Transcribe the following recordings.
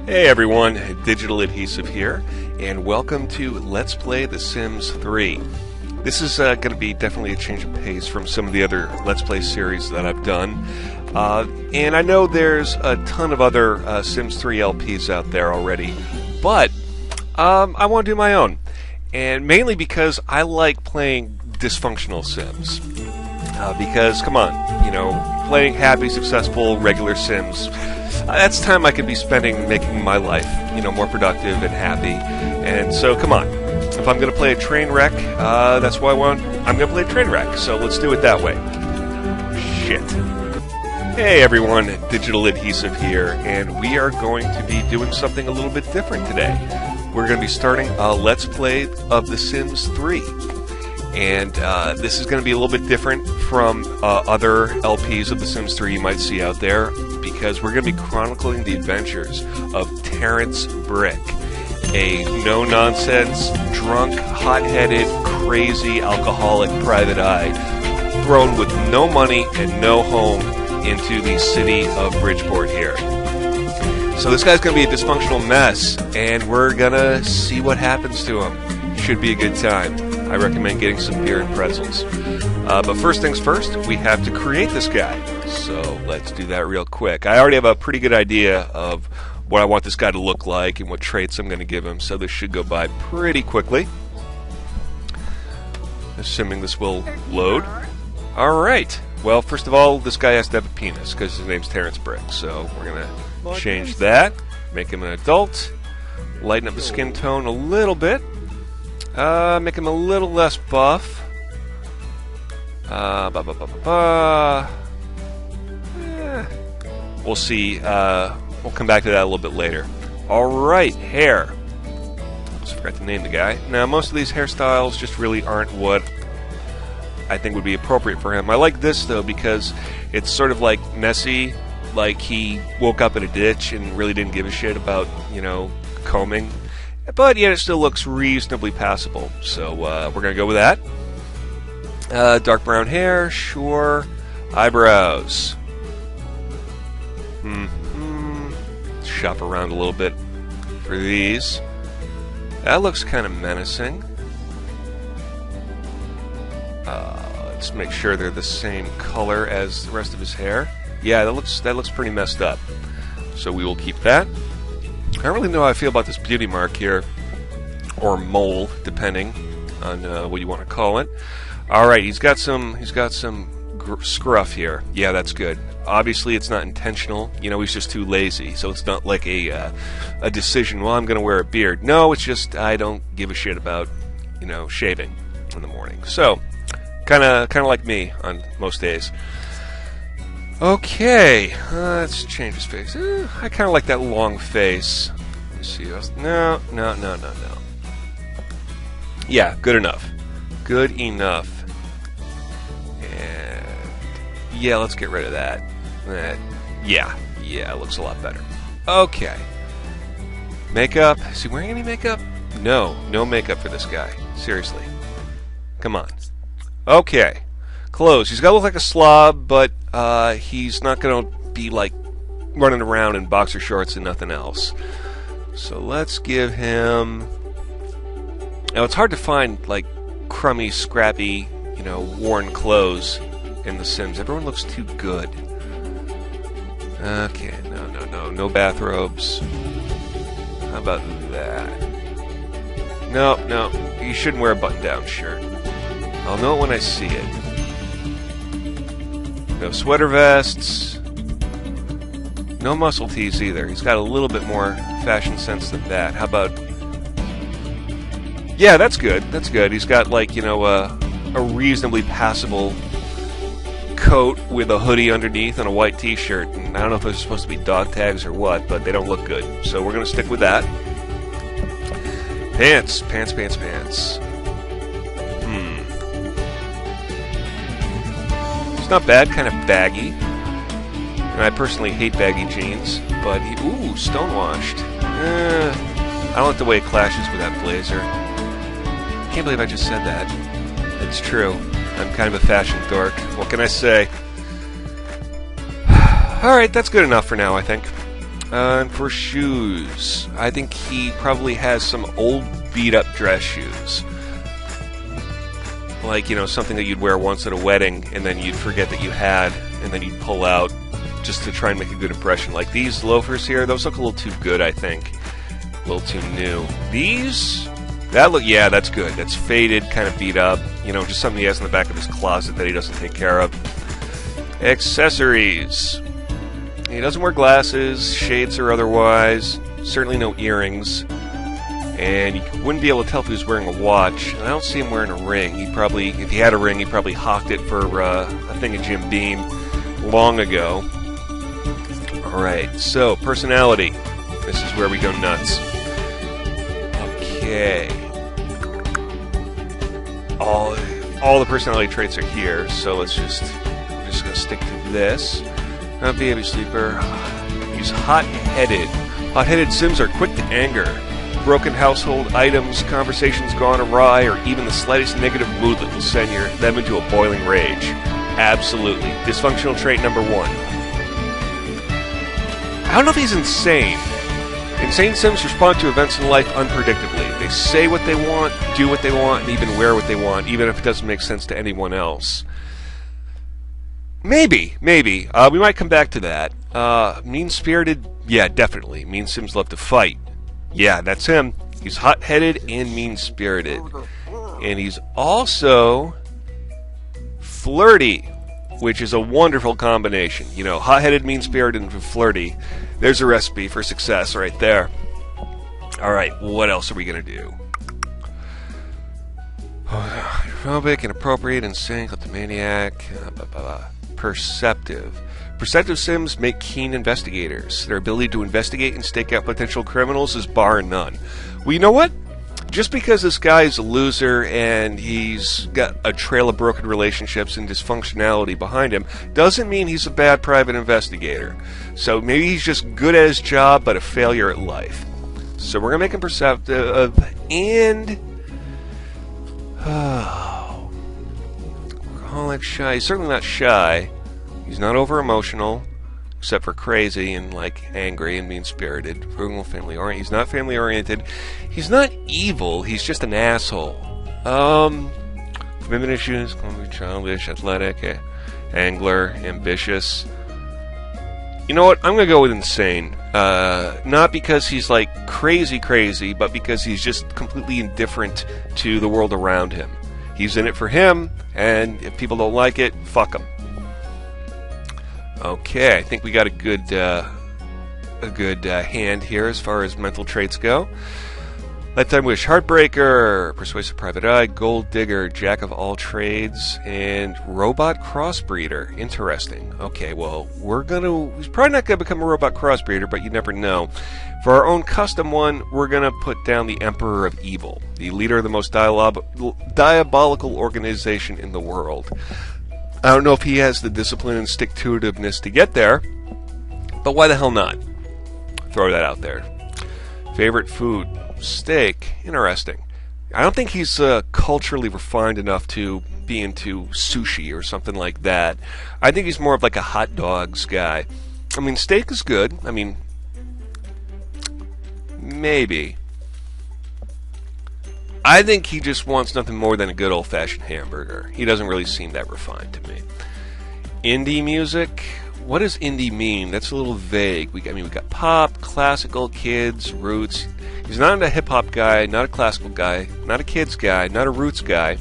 Hey everyone, DigitalAdhesive here, and welcome to Let's Play The Sims 3. This is going to be definitely a change of pace from some of the other Let's Play series that I've done. And I know there's a ton of other Sims 3 LPs out there already, but I want to do my own. And mainly because I like playing dysfunctional Sims. Because, come on, you know, playing happy, successful, regular Sims, that's time I could be spending making my life, you know, more productive and happy. And so, come on, if I'm going to play a train wreck, that's what I'm going to play a train wreck. So let's do it that way. Shit. Hey everyone, DigitalAdhesive here, and we are going to be doing something a little bit different today. We're going to be starting a Let's Play of The Sims 3. And this is going to be a little bit different from other LPs of The Sims 3 you might see out there, because we're going to be chronicling the adventures of Terrence Brick, a no-nonsense, drunk, hot-headed, crazy, alcoholic private eye thrown with no money and no home into the city of Bridgeport here. So this guy's going to be a dysfunctional mess, and we're going to see what happens to him. Should be a good time. I recommend getting some beer and pretzels. But first things first, we have to create this guy. So let's do that real quick. I already have a pretty good idea of what I want this guy to look like and what traits I'm going to give him, so this should go by pretty quickly. Assuming this will load. Alright. Well, first of all, this guy has to have a penis, because his name's Terrence Brick. So we're going to change that, make him an adult, lighten up the skin tone a little bit. Make him a little less buff. We'll see. We'll come back to that a little bit later. Alright, hair. Just forgot to name the guy. Now, most of these hairstyles just really aren't what I think would be appropriate for him. I like this, though, because it's sort of like messy, like he woke up in a ditch and really didn't give a shit about, you know, combing. But yet it still looks reasonably passable, so we're going to go with that. Dark brown hair, sure. Eyebrows. Shop around a little bit for these. That looks kind of menacing. Let's make sure they're the same color as the rest of his hair. Yeah, that looks pretty messed up. So we will keep that. I don't really know how I feel about this beauty mark here, or mole, depending on what you want to call it. All right, he's got some scruff here. Yeah, that's good. Obviously, it's not intentional. You know, he's just too lazy. So it's not like a decision. Well, I'm going to wear a beard. No, it's just I don't give a shit about, you know, shaving in the morning. So kind of like me on most days. Okay, let's change his face. I kind of like that long face. Let me see. No. Yeah, good enough. Good enough. And yeah, let's get rid of that. Yeah, it looks a lot better. Okay. Makeup. Is he wearing any makeup? No makeup for this guy. Seriously. Come on. Okay. Clothes. He's got to look like a slob, but he's not going to be like running around in boxer shorts and nothing else. So let's give him... Now, it's hard to find like crummy, scrappy, you know, worn clothes in The Sims. Everyone looks too good. Okay, no bathrobes. How about that? No, you shouldn't wear a button-down shirt. I'll know it when I see it. No sweater vests. No muscle tees either. He's got a little bit more fashion sense than that. How about... Yeah, that's good. That's good. He's got, like, you know, a reasonably passable coat with a hoodie underneath and a white t-shirt. And I don't know if those are supposed to be dog tags or what, but they don't look good. So we're going to stick with that. Pants. It's not bad, kind of baggy. And I personally hate baggy jeans, but ooh, stonewashed. I don't like the way it clashes with that blazer. Can't believe I just said that. It's true. I'm kind of a fashion dork. What can I say? Alright, that's good enough for now, I think. And for shoes, I think he probably has some old beat-up dress shoes. Like, you know, something that you'd wear once at a wedding, and then you'd forget that you had, and then you'd pull out just to try and make a good impression. Like these loafers here, those look a little too good, I think. A little too new. These, yeah, that's good. That's faded, kind of beat up. You know, just something he has in the back of his closet that he doesn't take care of. Accessories. He doesn't wear glasses, shades or otherwise. Certainly no earrings. And you wouldn't be able to tell if he was wearing a watch. And I don't see him wearing a ring. He probably, if he had a ring, he probably hawked it for a thing of Jim Beam long ago. Alright, so personality. This is where we go nuts. Okay. All the personality traits are here, so we're just going to stick to this. Not be a sleeper. He's hot-headed. Hot-headed Sims are quick to anger. Broken household items, conversations gone awry, or even the slightest negative mood that will send them into a boiling rage. Absolutely. Dysfunctional trait number 1. I don't know if he's insane. Insane Sims respond to events in life unpredictably. They say what they want, do what they want, and even wear what they want, even if it doesn't make sense to anyone else. Maybe. We might come back to that. Mean-spirited? Yeah, definitely. Mean Sims love to fight. Yeah, that's him. He's hot-headed and mean-spirited. And he's also flirty, which is a wonderful combination. You know, hot-headed, mean-spirited, and flirty. There's a recipe for success right there. Alright, what else are we going to do? Hydrophobic, inappropriate, insane, kleptomaniac, perceptive. Perceptive Sims make keen investigators. Their ability to investigate and stake out potential criminals is bar none. Well, you know what? Just because this guy is a loser and he's got a trail of broken relationships and dysfunctionality behind him doesn't mean he's a bad private investigator. So maybe he's just good at his job but a failure at life. So we're going to make him perceptive and... Workaholic, shy. He's certainly not shy. He's not over-emotional, except for crazy and, like, angry and mean-spirited. Frugal, family-oriented. He's not family-oriented. He's not evil. He's just an asshole. Commitment issues, childish, athletic, angler, ambitious. You know what? I'm going to go with insane. Not because he's, like, crazy, but because he's just completely indifferent to the world around him. He's in it for him, and if people don't like it, fuck him. Okay, I think we got a good hand here as far as mental traits go. Lifetime Wish, Heartbreaker, Persuasive Private Eye, Gold Digger, Jack of all trades, and Robot Crossbreeder. Interesting. Okay, well, he's probably not going to become a Robot Crossbreeder, but you never know. For our own custom one, we're going to put down the Emperor of Evil, the leader of the most diabolical organization in the world. I don't know if he has the discipline and stick-to-itiveness to get there, but why the hell not? Throw that out there. Favorite food? Steak. Interesting. I don't think he's culturally refined enough to be into sushi or something like that. I think he's more of like a hot dogs guy. I mean, steak is good. I mean, maybe. I think he just wants nothing more than a good old-fashioned hamburger. He doesn't really seem that refined to me. Indie music? What does indie mean? That's a little vague. We got pop, classical, kids, roots. He's not a hip-hop guy, not a classical guy, not a kids guy, not a roots guy,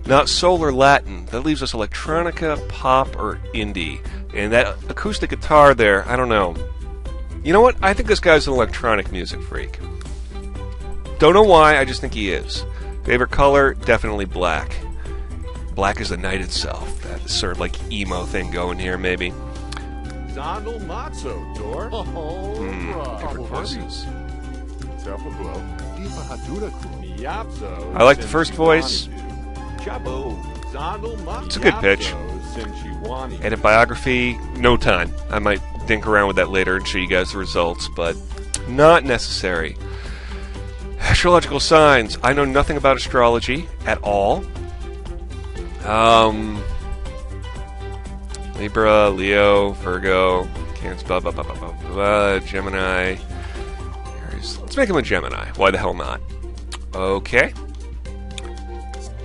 not soul or Latin. That leaves us electronica, pop, or indie. And that acoustic guitar there, I don't know. You know what? I think this guy's an electronic music freak. Don't know why, I just think he is. Favorite color? Definitely black. Black is the night itself. That sort of like emo thing going here, maybe. Donald Matzo, Dor. Different voices. I like the first voice. It's a good pitch. Edit biography, no time. I might dink around with that later and show you guys the results, but not necessary. Astrological signs. I know nothing about astrology at all. Libra, Leo, Virgo, Cancer, blah, blah, blah, blah, blah. Gemini. Let's make him a Gemini. Why the hell not? Okay.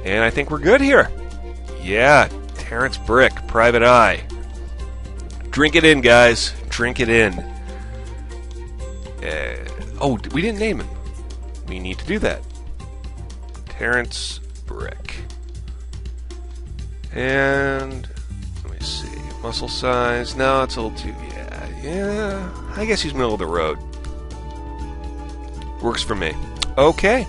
And I think we're good here. Yeah, Terrence Brick, Private Eye. Drink it in, guys. Drink it in. Oh, we didn't name him. We need to do that. Terrence Brick. And let me see. Muscle size. No, it's a little too... Yeah. I guess he's middle of the road. Works for me. Okay.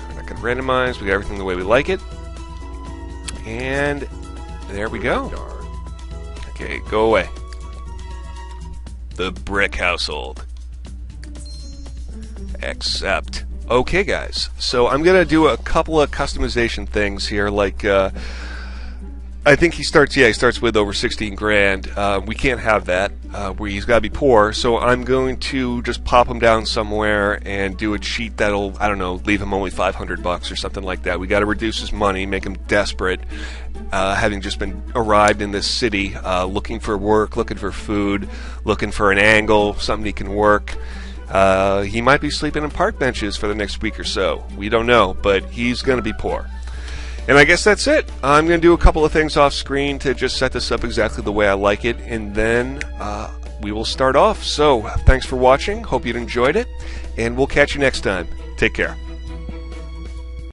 We're not going to randomize. We got everything the way we like it. And there we go. Okay, go away. The Brick household. Accept. Okay, guys. So I'm going to do a couple of customization things here, like... I think he starts with over 16 grand. We can't have that. He's got to be poor. So I'm going to just pop him down somewhere and do a cheat that'll, I don't know, leave him only $500 or something like that. We got to reduce his money, make him desperate, having just been arrived in this city, looking for work, looking for food, looking for an angle, something he can work. He might be sleeping in park benches for the next week or so. We don't know, but he's going to be poor. And I guess that's it. I'm going to do a couple of things off screen to just set this up exactly the way I like it, and then we will start off. So, thanks for watching. Hope you enjoyed it, and we'll catch you next time. Take care.